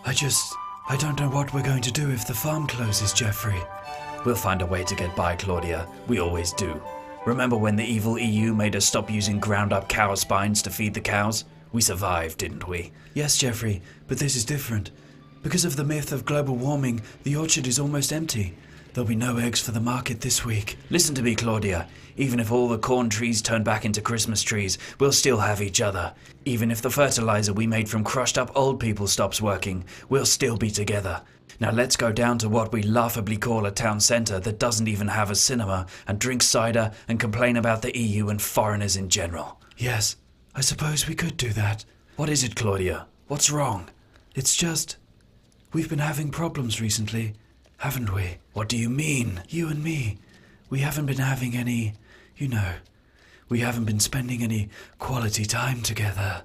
I don't know what we're going to do if the farm closes, Geoffrey. We'll find a way to get by, Claudia. We always do. Remember when the evil EU made us stop using ground-up cow spines to feed the cows? We survived, didn't we? Yes, Geoffrey, but this is different. Because of the myth of global warming, the orchard is almost empty. There'll be no eggs for the market this week. Listen to me, Claudia. Even if all the corn trees turn back into Christmas trees, we'll still have each other. Even if the fertilizer we made from crushed up old people stops working, we'll still be together. Now let's go down to what we laughably call a town centre that doesn't even have a cinema and drink cider and complain about the EU and foreigners in general. Yes, I suppose we could do that. What is it, Claudia? What's wrong? It's just... we've been having problems recently, haven't we? What do you mean? You and me. We haven't been having any... we haven't been spending any quality time together.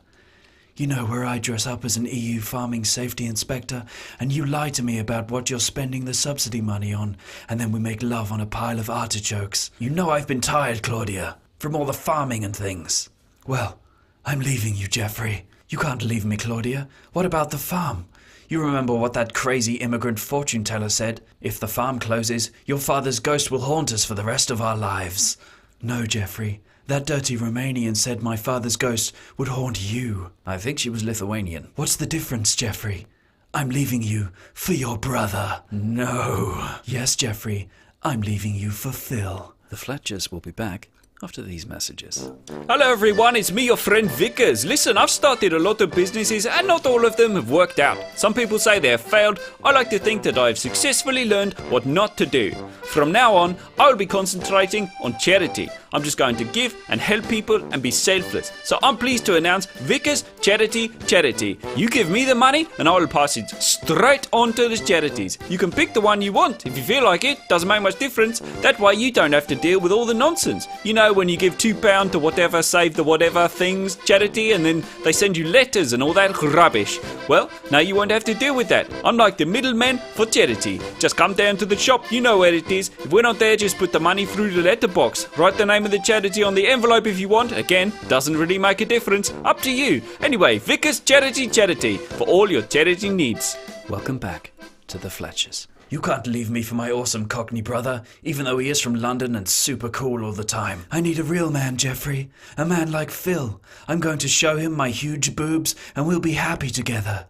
You know, where I dress up as an EU farming safety inspector and you lie to me about what you're spending the subsidy money on, and then we make love on a pile of artichokes. You know I've been tired, Claudia, from all the farming and things. Well, I'm leaving you, Geoffrey. You can't leave me, Claudia. What about the farm? You remember what that crazy immigrant fortune teller said? If the farm closes, your father's ghost will haunt us for the rest of our lives. No, Geoffrey. That dirty Romanian said my father's ghost would haunt you. I think she was Lithuanian. What's the difference, Geoffrey? I'm leaving you for your brother. No. Yes, Geoffrey. I'm leaving you for Phil. The Fletchers will be back after these messages. Hello everyone, it's me, your friend Vickers. Listen, I've started a lot of businesses and not all of them have worked out. Some people say they have failed. I like to think that I have successfully learned what not to do. From now on, I will be concentrating on charity. I'm just going to give and help people and be selfless. So I'm pleased to announce Vickers Charity. You give me the money and I will pass it straight on to the charities. You can pick the one you want if you feel like it. Doesn't make much difference. That way you don't have to deal with all the nonsense. You know, when you give £2 to whatever, save the whatever things charity, and then they send you letters and all that rubbish. Well, now you won't have to deal with that. I'm like the middleman for charity. Just come down to the shop, you know where it is. If we're not there, just put the money through the letterbox. Write the name of the charity on the envelope if you want. Again, doesn't really make a difference. Up to you. Anyway, Vickers Charity for all your charity needs. Welcome back to the Fletchers. You can't leave me for my awesome Cockney brother, even though he is from London and super cool all the time. I need a real man, Geoffrey. A man like Phil. I'm going to show him my huge boobs and we'll be happy together.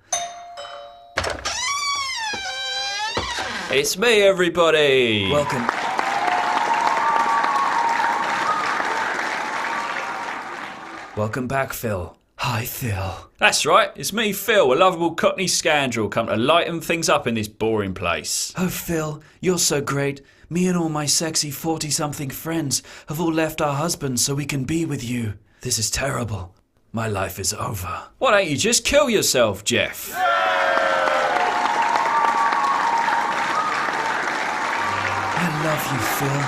It's me, everybody. Welcome. Welcome back, Phil. Hi, Phil. That's right, it's me, Phil, a lovable Cockney scoundrel, come to lighten things up in this boring place. Oh, Phil, you're so great. Me and all my sexy 40-something friends have all left our husbands so we can be with you. This is terrible. My life is over. Why don't you just kill yourself, Jeff? I love you, Phil.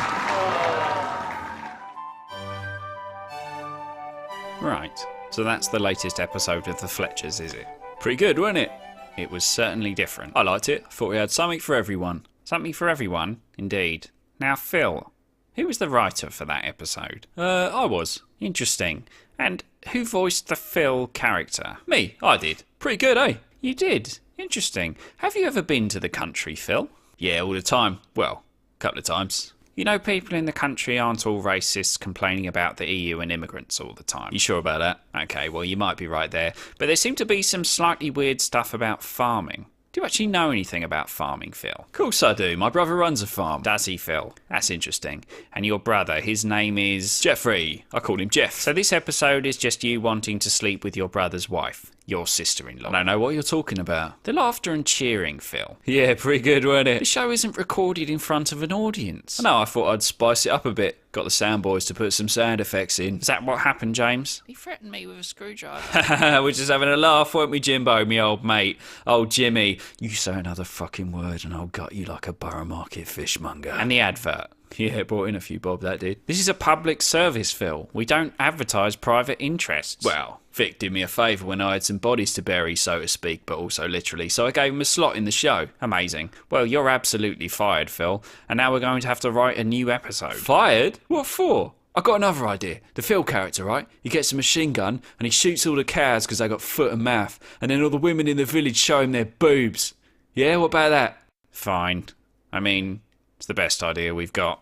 Right, so that's the latest episode of The Fletchers, is it? Pretty good, wasn't it? It was certainly different. I liked it. Thought we had something for everyone. Something for everyone, indeed. Now, Phil, who was the writer for that episode? I was. Interesting. And who voiced the Phil character? Me, I did. Pretty good, eh? You did? Interesting. Have you ever been to the country, Phil? Yeah, all the time. Well, a couple of times. You know, people in the country aren't all racists complaining about the EU and immigrants all the time. You sure about that? Okay, well, you might be right there. But there seemed to be some slightly weird stuff about farming. Do you actually know anything about farming, Phil? Of course I do. My brother runs a farm. Does he, Phil? That's interesting. And your brother, his name is... Geoffrey. I call him Jeff. So this episode is just you wanting to sleep with your brother's wife. Your sister-in-law. I don't know what you're talking about. The laughter and cheering, Phil. Yeah, pretty good, wasn't it? The show isn't recorded in front of an audience. I know, I thought I'd spice it up a bit. Got the sound boys to put some sound effects in. Is that what happened, James? He threatened me with a screwdriver. We're just having a laugh, weren't we, Jimbo, me old mate? Old Jimmy. You say another fucking word and I'll gut you like a Borough Market fishmonger. And the advert. Yeah, it brought in a few bob, that did. This is a public service, Phil. We don't advertise private interests. Well, Vic did me a favour when I had some bodies to bury, so to speak, but also literally, so I gave him a slot in the show. Amazing. Well, you're absolutely fired, Phil, and now we're going to have to write a new episode. Fired? What for? I got another idea. The Phil character, right? He gets a machine gun and he shoots all the cows because they got foot and mouth, and then all the women in the village show him their boobs. Yeah, what about that? Fine. I mean, it's the best idea we've got.